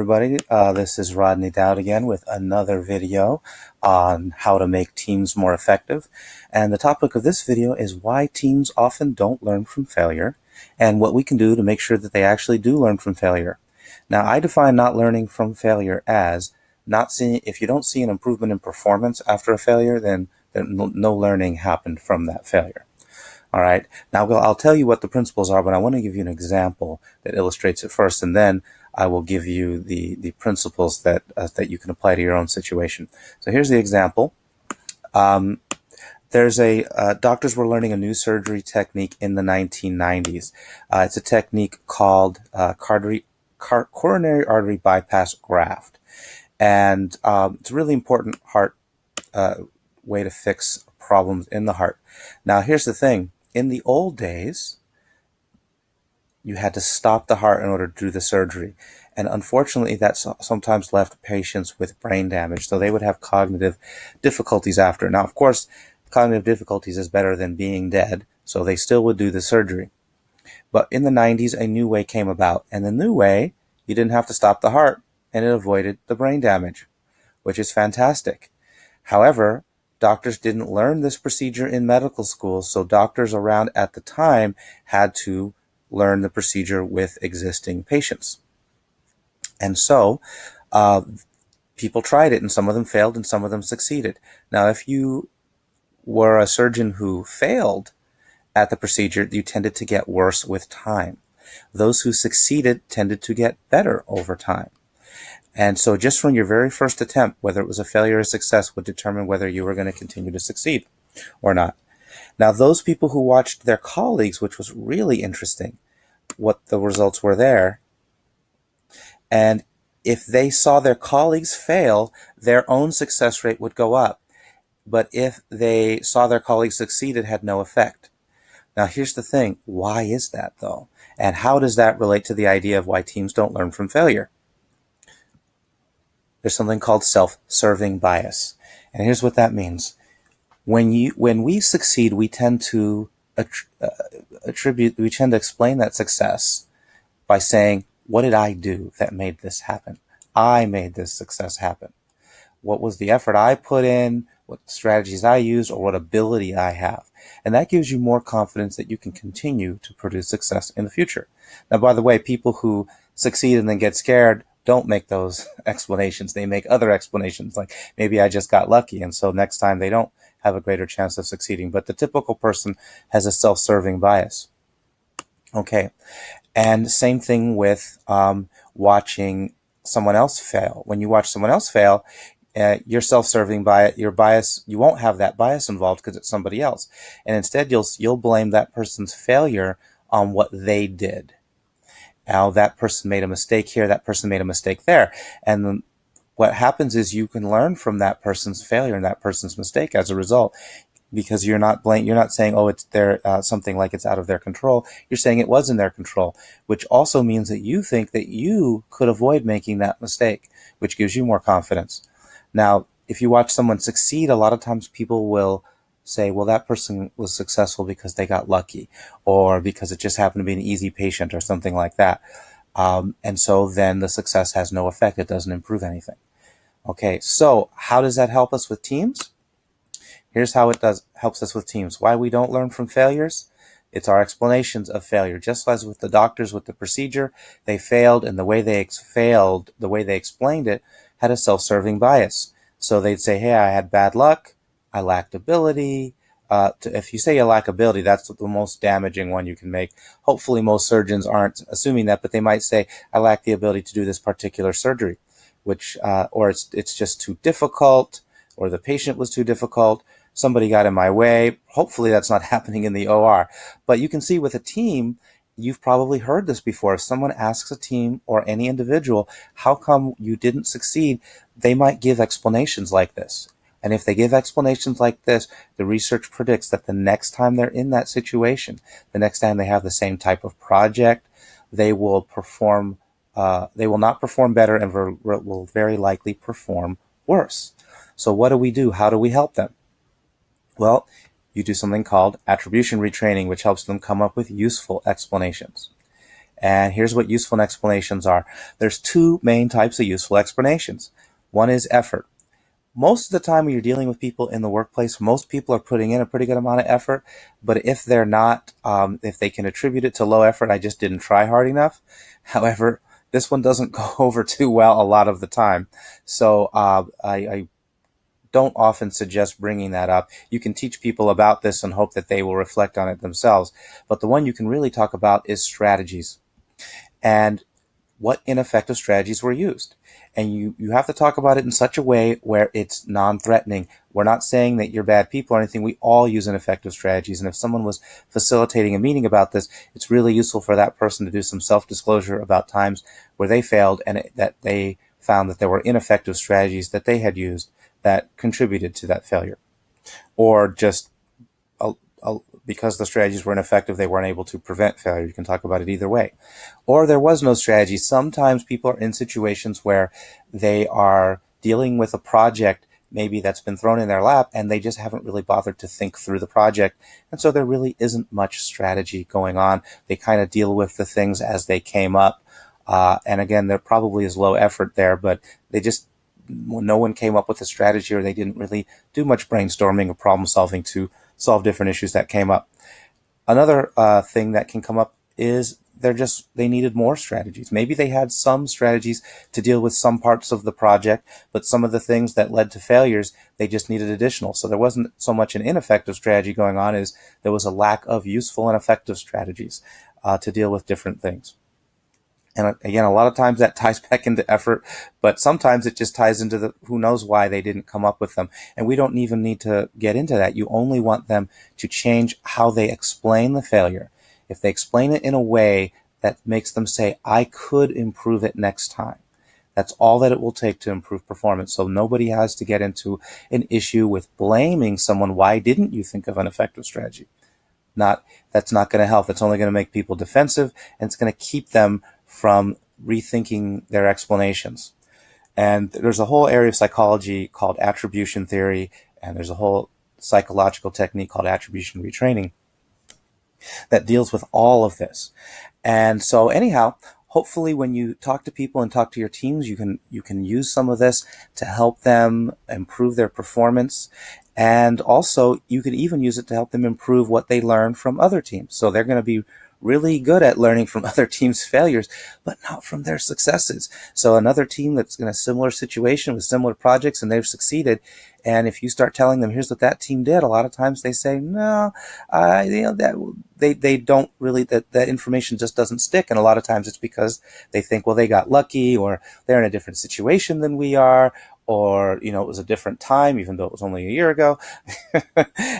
everybody. This is Rodney Dowd again with another video on how to make teams more effective. And the topic of this video is why teams often don't learn from failure and what we can do to make sure that they actually do learn from failure. Now, I define not learning from failure as not seeing, if you don't see an improvement in performance after a failure, then no learning happened from that failure. All right. Now, I'll tell you what the principles are, but I want to give you an example that illustrates it first, and then I will give you the principles that you can apply to your own situation. So here's the example. Doctors were learning a new surgery technique in the 1990s. It's a technique called coronary artery bypass graft. And it's a really important heart way to fix problems in the heart. Now, here's the thing. In the old days, you had to stop the heart in order to do the surgery. And unfortunately, that sometimes left patients with brain damage. So they would have cognitive difficulties after. Now, of course, cognitive difficulties is better than being dead. So they still would do the surgery. But in the 90s, a new way came about. And the new way, you didn't have to stop the heart. And it avoided the brain damage, which is fantastic. However, doctors didn't learn this procedure in medical school, so doctors around at the time had to learn the procedure with existing patients. And so people tried it, and some of them failed and some of them succeeded. Now, if you were a surgeon who failed at the procedure, you tended to get worse with time. Those who succeeded tended to get better over time. And so just from your very first attempt, whether it was a failure or a success, would determine whether you were going to continue to succeed or not. Now, those people who watched their colleagues, which was really interesting, what the results were there, and if they saw their colleagues fail, their own success rate would go up. But if they saw their colleagues succeed, it had no effect. Now, here's the thing. Why is that, though? And how does that relate to the idea of why teams don't learn from failure? There's something called self-serving bias. And here's what that means. When we succeed, we tend to explain that success by saying, what did I do that made this happen? I made this success happen. What was the effort I put in? What strategies I used, or what ability I have? And that gives you more confidence that you can continue to produce success in the future. Now, by the way, people who succeed and then get scared don't make those explanations. They make other explanations, like maybe I just got lucky, and so next time they don't have a greater chance of succeeding. But the typical person has a self-serving bias. Okay, and same thing with watching someone else fail. When you watch someone else fail, your self-serving bias, your bias, you won't have that bias involved because it's somebody else, and instead you'll blame that person's failure on what they did. Now, that person made a mistake here, that person made a mistake there. And then what happens is you can learn from that person's failure and that person's mistake as a result, because you're not saying, oh, it's something like it's out of their control. You're saying it was in their control, which also means that you think that you could avoid making that mistake, which gives you more confidence. Now, if you watch someone succeed, a lot of times people will say, well, that person was successful because they got lucky, or because it just happened to be an easy patient or something like that. And so then the success has no effect. It doesn't improve anything. Okay, so how does that help us with teams? Here's how it helps us with teams. Why we don't learn from failures? It's our explanations of failure. Just as with the doctors with the procedure, they failed, and the way they explained it had a self-serving bias. So they'd say, hey, I had bad luck. I lacked ability. If you say you lack ability, that's the most damaging one you can make. Hopefully most surgeons aren't assuming that, but they might say, I lack the ability to do this particular surgery, or it's just too difficult, or the patient was too difficult, somebody got in my way. Hopefully that's not happening in the OR. But you can see with a team, you've probably heard this before. If someone asks a team or any individual, how come you didn't succeed? They might give explanations like this. And if they give explanations like this, the research predicts that the next time they're in that situation, the next time they have the same type of project, they will not perform better and will very likely perform worse. So what do? How do we help them? Well, you do something called attribution retraining, which helps them come up with useful explanations. And here's what useful explanations are. There's two main types of useful explanations. One is effort. Most of the time when you're dealing with people in the workplace, most people are putting in a pretty good amount of effort. But if they're not, if they can attribute it to low effort, I just didn't try hard enough. However, this one doesn't go over too well a lot of the time. So I don't often suggest bringing that up. You can teach people about this and hope that they will reflect on it themselves. But the one you can really talk about is strategies and what ineffective strategies were used. And you have to talk about it in such a way where it's non-threatening. We're not saying that you're bad people or anything. We all use ineffective strategies. And if someone was facilitating a meeting about this, it's really useful for that person to do some self-disclosure about times where they failed and that they found that there were ineffective strategies that they had used that contributed to that failure. Or just because the strategies were ineffective, they weren't able to prevent failure. You can talk about it either way. Or there was no strategy. Sometimes people are in situations where they are dealing with a project maybe that's been thrown in their lap and they just haven't really bothered to think through the project. And so there really isn't much strategy going on. They kind of deal with the things as they came up. And again, there probably is low effort there, but no one came up with a strategy, or they didn't really do much brainstorming or problem solving to solve different issues that came up. Another thing that can come up is they needed more strategies. Maybe they had some strategies to deal with some parts of the project, but some of the things that led to failures, they just needed additional. So there wasn't so much an ineffective strategy going on as there was a lack of useful and effective strategies to deal with different things. And again, a lot of times that ties back into effort, but sometimes it just ties into who knows why they didn't come up with them. And we don't even need to get into that. You only want them to change how they explain the failure. If they explain it in a way that makes them say, I could improve it next time. That's all that it will take to improve performance. So nobody has to get into an issue with blaming someone. Why didn't you think of an effective strategy? That's not going to help. It's only going to make people defensive, and it's going to keep them from rethinking their explanations. And there's a whole area of psychology called attribution theory, and there's a whole psychological technique called attribution retraining that deals with all of this. And so anyhow, hopefully when you talk to people and talk to your teams, you can use some of this to help them improve their performance. And also you can even use it to help them improve what they learn from other teams. So they're going to be really good at learning from other teams' failures, but not from their successes. So another team that's in a similar situation with similar projects and they've succeeded, and if you start telling them, here's what that team did, a lot of times they say, no, that they don't really, that information just doesn't stick. And a lot of times it's because they think, well, they got lucky, or they're in a different situation than we are, or, it was a different time, even though it was only a year ago.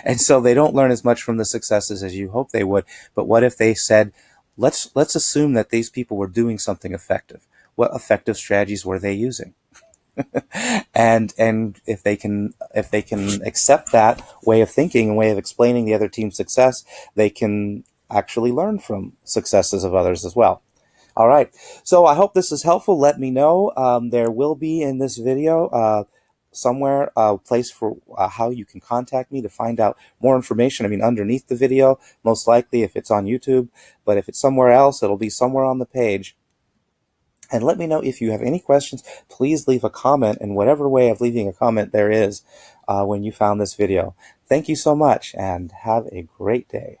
And so they don't learn as much from the successes as you hope they would. But what if they said, let's assume that these people were doing something effective. What effective strategies were they using? and if they can accept that way of thinking and way of explaining the other team's success, they can actually learn from successes of others as well. All right. So I hope this is helpful. Let me know. There will be in this video somewhere a place for how you can contact me to find out more information. I mean, underneath the video, most likely if it's on YouTube, but if it's somewhere else, it'll be somewhere on the page. And let me know if you have any questions. Please leave a comment in whatever way of leaving a comment there is when you found this video. Thank you so much, and have a great day.